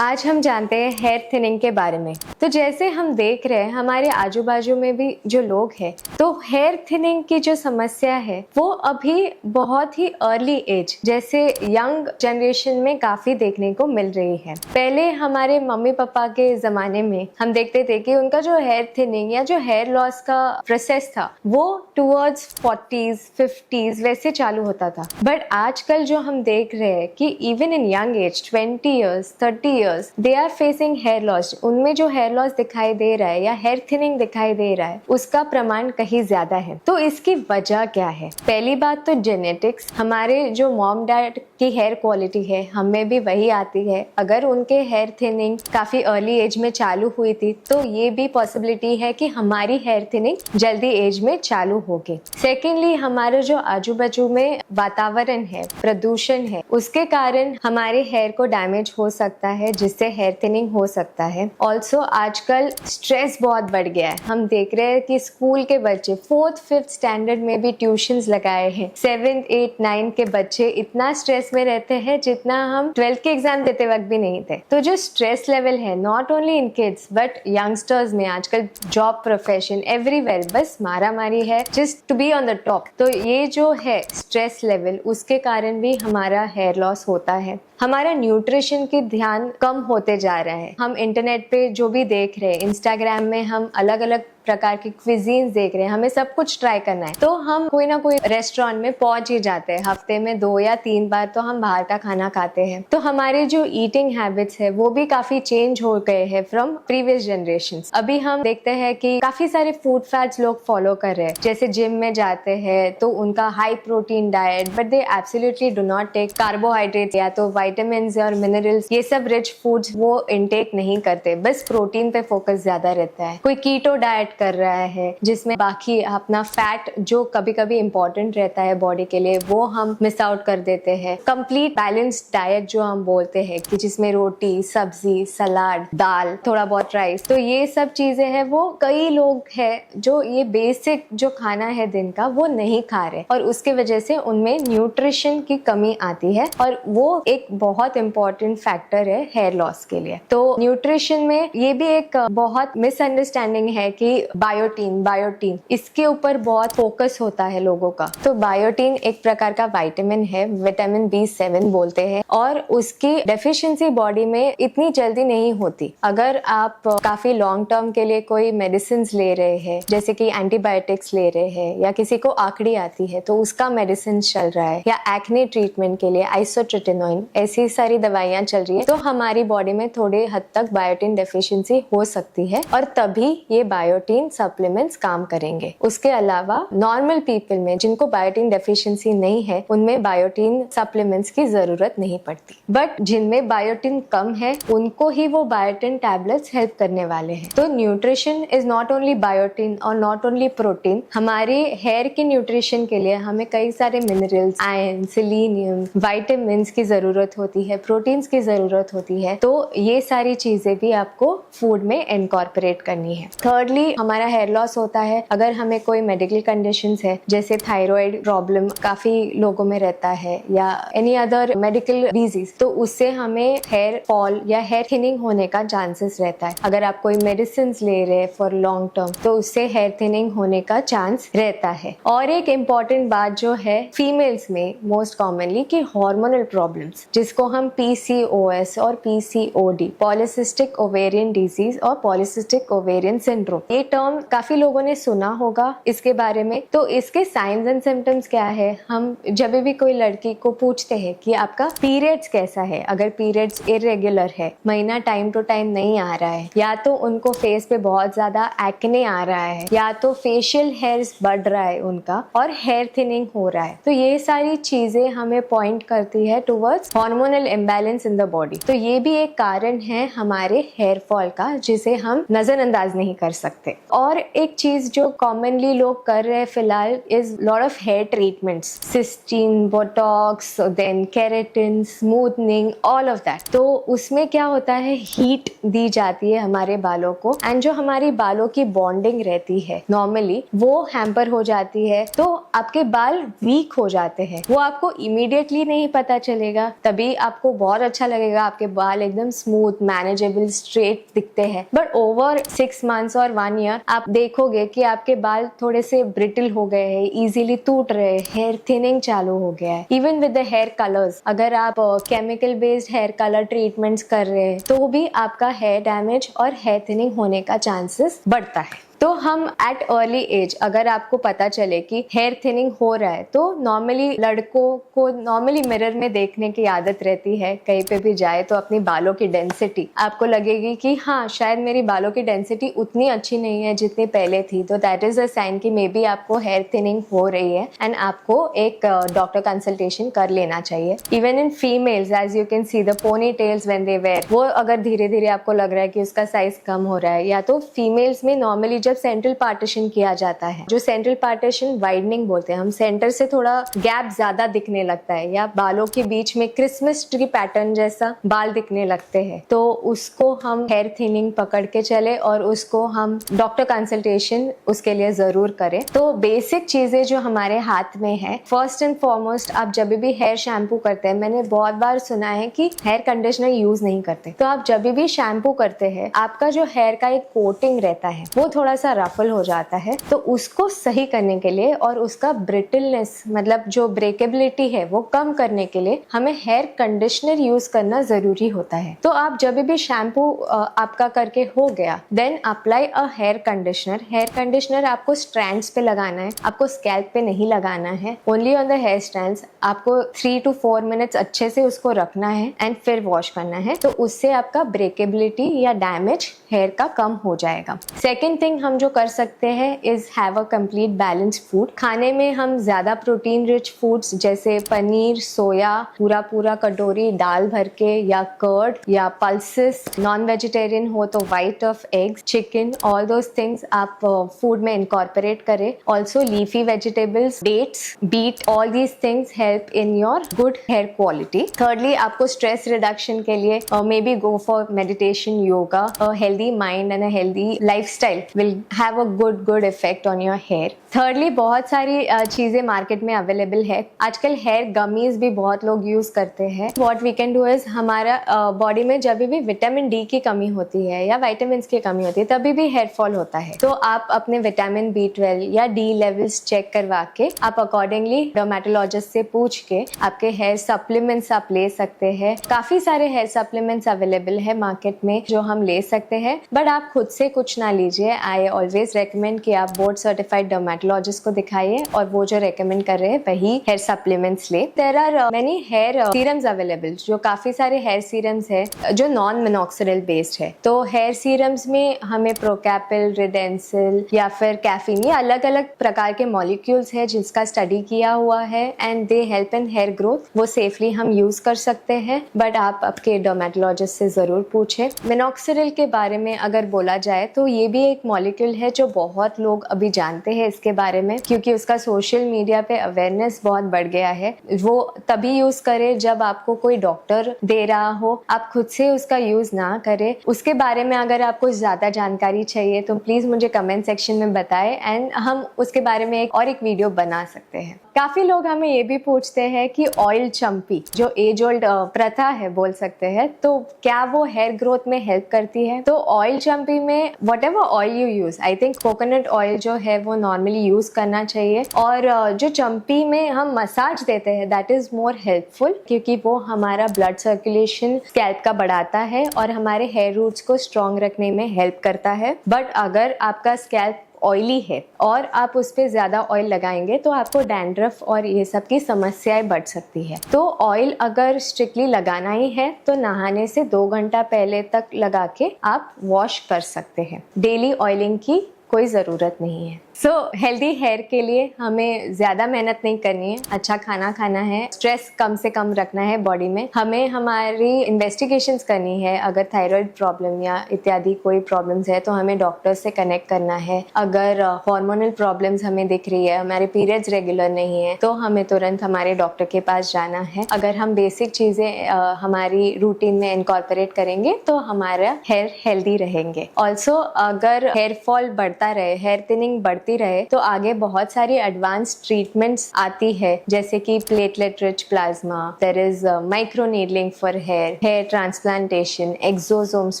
आज हम जानते हैं हेयर थिनिंग के बारे में। तो जैसे हम देख रहे हैं हमारे आजू बाजू में भी जो लोग हैं, तो हेयर थिनिंग की जो समस्या है वो अभी बहुत ही अर्ली एज जैसे यंग जनरेशन में काफी देखने को मिल रही है। पहले हमारे मम्मी पापा के जमाने में हम देखते थे कि उनका जो हेयर थिनिंग या जो हेयर लॉस का प्रोसेस था वो टूवर्ड्स 40s 50s वैसे चालू होता था। बट आजकल जो हम देख रहे हैं कि even in young age 20 years 30 years they are facing hair loss. उनमें जो हेयर लॉस दिखाई दे रहा है या हेयर थिनिंग दिखाई दे रहा है उसका प्रमाण कहीं ज्यादा है। तो इसकी वजह क्या है? पहली बात तो जेनेटिक्स। हमारे जो मॉम डैड की हेयर क्वालिटी है हमें भी वही आती है। अगर उनके हेयर थिनिंग काफी अर्ली एज में चालू हुई थी तो ये भी पॉसिबिलिटी है कि हमारी हेयर थिनिंग जल्दी एज में चालू होगी। सेकेंडली, हमारे जो आजू बाजू में वातावरण है, प्रदूषण है, उसके कारण हमारे हेयर को डैमेज हो सकता है जिससे हेयर थिनिंग हो सकता है। ऑल्सो आजकल स्ट्रेस बहुत बढ़ गया है। हम देख रहे हैं कि स्कूल के बच्चे 4th 5th स्टैंडर्ड में भी ट्यूशंस लगाए हैं। 7th 8th 9th के बच्चे इतना स्ट्रेस में रहते हैं जितना हम 12th के एग्जाम देते वक्त भी नहीं थे। तो जो स्ट्रेस लेवल है not only in kids but youngsters में आजकल जॉब प्रोफेशन एवरीवेयर बस मारा मारी है just to be on the top. तो ये जो है स्ट्रेस लेवल उसके कारण भी हमारा हेयर लॉस होता है। हमारा न्यूट्रिशन की ध्यान कम होते जा रहा है। हम इंटरनेट पे जो भी देख रहे हैं, इंस्टाग्राम में हम अलग अलग प्रकार की क्विजीन्स देख रहे हैं, हमें सब कुछ ट्राई करना है तो हम कोई ना कोई रेस्टोरेंट में पहुंच ही जाते हैं। हफ्ते में 2 या 3 बार तो हम बाहर का खाना खाते हैं। तो हमारे जो ईटिंग हैबिट्स है वो भी काफी चेंज हो गए हैं फ्रॉम प्रीवियस जनरेशंस। अभी हम देखते हैं कि काफी सारे फूड फैट्स लोग फॉलो कर रहे हैं। जैसे जिम में जाते हैं तो उनका high protein diet but they absolutely do not take carbohydrate या तो विटामिन्स और मिनरल्स, ये सब रिच फूड्स वो इनटेक नहीं करते, बस प्रोटीन पे फोकस ज्यादा रहता है। कोई कीटो डाइट कर रहा है जिसमें बाकी अपना फैट जो कभी कभी इंपॉर्टेंट रहता है बॉडी के लिए वो हम मिस आउट कर देते हैं। कंप्लीट बैलेंस्ड डाइट जो हम बोलते हैं कि जिसमें रोटी, सब्जी, सलाद, दाल, थोड़ा बहुत राइस, तो ये सब चीजें हैं वो कई लोग हैं जो ये बेसिक जो खाना है दिन का वो नहीं खा रहे और उसके वजह से उनमें न्यूट्रिशन की कमी आती है और वो एक बहुत इंपॉर्टेंट फैक्टर है हेयर लॉस के लिए। तो न्यूट्रिशन में ये भी एक बहुत मिसअंडरस्टैंडिंग है कि बायोटीन इसके ऊपर बहुत फोकस होता है लोगों का। तो बायोटीन एक प्रकार का विटामिन है, विटामिन B7 बोलते हैं, और उसकी डेफिशिएंसी बॉडी में इतनी जल्दी नहीं होती। अगर आप काफी लॉन्ग टर्म के लिए कोई मेडिसिन ले रहे हैं, जैसे कि एंटीबायोटिक्स ले रहे हैं या किसी को आकड़ी आती है तो उसका मेडिसिन चल रहा है, या एक्ने ट्रीटमेंट के लिए आइसोट्रेटिनोइन, ऐसी सारी दवाइयां चल रही है, तो हमारी बॉडी में थोड़े हद तक बायोटीन डेफिशिएंसी हो सकती है और तभी ये बायोटीन सप्लीमेंट्स काम करेंगे। उसके अलावा नॉर्मल पीपल में जिनको बायोटीन डेफिशिएंसी नहीं है उनमें बायोटीन सप्लीमेंट्स की जरूरत नहीं पड़ती, बट जिनमें बायोटीन कम है उनको ही वो बायोटीन टैबलेट्स हेल्प करने वाले हैं। तो nutrition is not only biotin और नॉट ओनली प्रोटीन। हमारे हेयर की न्यूट्रिशन के लिए हमें कई सारे मिनरल्स, आयरन, सेलेनियम, विटामिन्स की जरूरत होती है, प्रोटीन्स की जरूरत होती है। तो ये सारी चीजें भी आपको फूड में इनकॉर्पोरेट करनी है। थर्डली, हमारा हेयर लॉस होता है अगर हमें कोई मेडिकल कंडीशंस है, जैसे थायराइड प्रॉब्लम काफी लोगों में रहता है या एनी अदर मेडिकल डिजीज, तो उससे हमें हेयर फॉल या हेयर थिनिंग होने का चांसेस रहता है। अगर आप कोई मेडिसिन ले रहे हैं फॉर लॉन्ग टर्म तो उससे हेयर थिनिंग होने का चांस रहता है। और एक इम्पॉर्टेंट बात जो है फीमेल्स में मोस्ट कॉमनली कि हार्मोनल प्रॉब्लम्स, जिसको हम PCOS और PCOD, पॉलीसिस्टिक ओवेरियन डिजीज और पॉलीसिस्टिक ओवेरियन सिंड्रोम, ये टर्म काफी लोगों ने सुना होगा इसके बारे में। तो इसके साइंस एंड सिम्टम्स क्या है? हम जब भी कोई लड़की को पूछते हैं कि आपका पीरियड्स कैसा है, अगर पीरियड्स इरेगुलर है, महीना टाइम टू टाइम नहीं आ रहा है, या तो उनको फेस पे बहुत ज्यादा एक्ने आ रहा है, या तो फेशियल हेयर्स बढ़ रहा है उनका और हेयर थिनिंग हो रहा है, तो ये सारी चीजें हमें पॉइंट करती है towards hormonal imbalance in the body. तो ये भी एक कारण है हमारे हेयर फॉल का जिसे हम नजरअंदाज नहीं कर सकते। और एक चीज जो कॉमनली लोग कर रहे हैं फिलहाल is lot of hair treatments, cysteine, botox, then keratin, smoothening, all of that. तो उसमें क्या होता है, हीट दी जाती है हमारे बालों को, एंड जो हमारी बालों की बॉन्डिंग रहती है नॉर्मली वो हैम्पर हो जाती है, तो आपके बाल वीक हो जाते हैं। वो आपको इमीडिएटली नहीं पता चलेगा, तभी आपको बहुत अच्छा लगेगा, आपके बाल एकदम स्मूथ, मैनेजेबल, स्ट्रेट दिखते हैं। बट ओवर 6 मंथ्स और 1 ईयर आप देखोगे कि आपके बाल थोड़े से ब्रिटल हो गए हैं, इजीली टूट रहे हैं, हेयर थिनिंग चालू हो गया है। Even with the hair colours, अगर आप chemical based hair colour treatments कर रहे हैं तो भी आपका हेयर डैमेज और हेयर थिनिंग होने का चांसेस बढ़ता है। तो हम एट अर्ली एज, अगर आपको पता चले कि हेयर थिनिंग हो रहा है, तो नॉर्मली लड़कों को नॉर्मली मिरर में देखने की आदत रहती है, कहीं पे भी जाए तो अपनी बालों की डेंसिटी आपको लगेगी कि हाँ शायद मेरी बालों की डेंसिटी उतनी अच्छी नहीं है जितनी पहले थी, तो दैट इज अ साइन कि मे बी आपको हेयर थिनिंग हो रही है एंड आपको एक डॉक्टर कंसल्टेशन कर लेना चाहिए। Even in females, as you can see the ponytails when they wear, वो अगर धीरे धीरे आपको लग रहा है कि उसका साइज कम हो रहा है, या तो फीमेल्स में नॉर्मली जब सेंट्रल पार्टीशन किया जाता है, जो सेंट्रल पार्टीशन वाइडनिंग बोलते हैं, हम सेंटर से थोड़ा गैप ज्यादा दिखने लगता है, या बालों के बीच में क्रिसमस ट्री पैटर्न जैसा बाल दिखने लगते हैं, तो उसको हम हेयर थिनिंग पकड़ के चले और उसको हम डॉक्टर कंसल्टेशन उसके लिए जरूर करें। तो बेसिक चीजें जो हमारे हाथ में है, फर्स्ट एंड फॉरमोस्ट, आप जब भी हेयर शैम्पू करते हैं, मैंने बहुत बार सुना है कि हेयर कंडीशनर यूज नहीं करते, तो आप जब भी शैम्पू करते हैं आपका जो हेयर का एक कोटिंग रहता है वो थोड़ा सा रफल हो जाता है, तो उसको सही करने के लिए और उसका ब्रिटलनेस मतलब जो ब्रेकेबिलिटी है वो कम करने के लिए हमें हेयर कंडीशनर यूज करना जरूरी होता है। तो आप जब भी शैम्पू आपका करके हो गया, then apply a hair conditioner. Hair conditioner आपको स्ट्रैंड्स पे लगाना है, आपको स्कैल्प पे नहीं लगाना है, only on the hair strands. आपको 3 to 4 मिनट्स अच्छे से उसको रखना है एंड फिर वॉश करना है, तो उससे आपका ब्रेकेबिलिटी या डैमेज हेयर का कम हो जाएगा। सेकेंड थिंग हम जो कर सकते हैं is have a complete balance food. खाने में हम ज्यादा प्रोटीन रिच फूड्स जैसे पनीर, सोया, पूरा कटोरी दाल भर के, या कर्ड या पल्सेस, नॉन वेजिटेरियन हो तो white of eggs, chicken, all those things आप फूड में इनकॉर्पोरेट करें। Also leafy vegetables, dates, beet, all these things help in your good hair quality. Thirdly, आपको स्ट्रेस रिडक्शन के लिए may be go for meditation, yoga. A healthy mind and a healthy lifestyle will have a good effect on your hair. Thirdly, बहुत सारी चीजें market में available है आजकल। Hair gummies भी बहुत लोग यूज करते हैं। What we can do is, हमारा बॉडी में जब भी विटामिन डी की कमी होती है या विटामिन की कमी होती है तभी भी हेयर फॉल होता है, तो आप अपने विटामिन B12 या डी लेवल्स चेक करवा के आप अकॉर्डिंगली डर्मेटोलॉजिस्ट से पूछ के आपके हेयर सप्लीमेंट्स आप ले सकते हैं। काफी सारे हेयर सप्लीमेंट्स अवेलेबल है मार्केट में जो हम ले सकते हैं, बट आप खुद से कुछ ना लीजिए। आई ऑलवेज रेकमेंड कि आप बोर्ड सर्टिफाइड डर्मेटोलॉजिस्ट को दिखाइए और वो जो रेकमेंड कर रहे हैं वही हेयर सप्लीमेंट्स ले। There are many hair serums available, जो काफी सारे हेयर सीरम्स है जो नॉन मिनॉक्सिडिल बेस्ड है। तो हेयर सीरम्स में हमें प्रोकैपिल, रिडेंसिल या फिर कैफीन, ये अलग अलग प्रकार के मॉलिक्यूल्स है जिसका स्टडी किया हुआ है and they help in hair growth. वो सेफली हम यूज कर सकते हैं, बट आप आपके डर्मेटोलॉजिस्ट से जरूर पूछें। मिनॉक्सिडिल के बारे में अगर बोला जाए तो ये भी एक मॉलिक्यूल है जो बहुत लोग अभी जानते हैं इसके बारे में, क्योंकि उसका सोशल मीडिया पे अवेयरनेस बहुत बढ़ गया है। वो तभी यूज करें जब आपको कोई डॉक्टर दे रहा हो, आप खुद से उसका यूज ना करें। उसके बारे में अगर आपको ज्यादा जानकारी चाहिए तो प्लीज मुझे कमेंट सेक्शन में बताएं एंड हम उसके बारे में एक वीडियो बना सकते हैं। काफी लोग हमें ये भी पूछते हैं कि ऑयल चंपी जो एज ओल्ड प्रथा है बोल सकते हैं, तो क्या वो हेयर ग्रोथ में हेल्प करती है? तो ऑयल चंपी में what ever oil you use, I think coconut oil जो है वो नॉर्मली यूज करना चाहिए। और जो चंपी में हम मसाज देते हैं दैट इज मोर हेल्पफुल, क्योंकि वो हमारा ब्लड सर्कुलेशन स्कैल्प का बढ़ाता है और हमारे हेयर रूट्स को स्ट्रॉन्ग रखने में हेल्प करता है। बट अगर आपका स्कैल्प ऑयली है और आप उस पर ज्यादा ऑयल लगाएंगे तो आपको डैंड्रफ और ये सब की समस्याएं बढ़ सकती है। तो ऑयल अगर स्ट्रिक्टली लगाना ही है तो नहाने से 2 घंटा पहले तक लगा के आप वॉश कर सकते हैं। डेली ऑयलिंग की कोई जरूरत नहीं है। सो हेल्दी हेयर के लिए हमें ज्यादा मेहनत नहीं करनी है, अच्छा खाना खाना है, स्ट्रेस कम से कम रखना है बॉडी में, हमें हमारी इन्वेस्टिगेशंस करनी है। अगर थायराइड प्रॉब्लम या इत्यादि कोई प्रॉब्लम्स है तो हमें डॉक्टर से कनेक्ट करना है। अगर हार्मोनल प्रॉब्लम्स हमें दिख रही है, हमारे पीरियड्स रेगुलर नहीं है, तो हमें तुरंत हमारे डॉक्टर के पास जाना है। अगर हम बेसिक चीजें हमारी रूटीन में इनकॉर्पोरेट करेंगे तो हमारा हेयर हेल्दी रहेंगे। ऑल्सो अगर हेयर फॉल बढ़ता रहे, हेयर थिनिंग बढ़ती रहे, तो आगे बहुत सारी एडवांस ट्रीटमेंट्स आती है, जैसे कि platelet rich plasma, there is micro needling for hair, hair transplantation, exosomes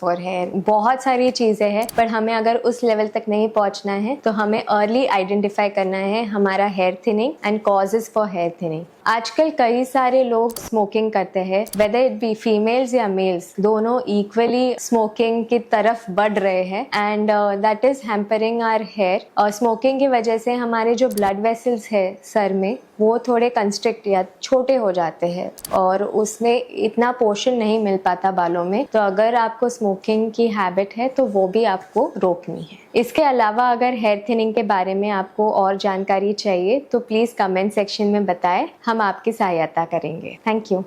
for hair, बहुत सारी चीजें हैं। पर हमें अगर उस लेवल तक नहीं पहुंचना है तो हमें अर्ली आइडेंटिफाई करना है हमारा hair thinning and causes for hair thinning. आजकल कई सारे लोग स्मोकिंग करते हैं, वेदर इट बी फीमेल्स या मेल्स, दोनों इक्वली स्मोकिंग की तरफ बढ़ रहे हैं and that is hampering our hair. और स्मोकिंग की वजह से हमारे जो ब्लड वेसल्स है सर में, वो थोड़े कंस्ट्रिक्ट या छोटे हो जाते हैं और उसमें इतना पोषण नहीं मिल पाता बालों में। तो अगर आपको स्मोकिंग की हैबिट है तो वो भी आपको रोकनी है। इसके अलावा अगर हेयर थिनिंग के बारे में आपको और जानकारी चाहिए तो प्लीज़ कमेंट सेक्शन में बताएं, हम आपकी सहायता करेंगे। Thank you.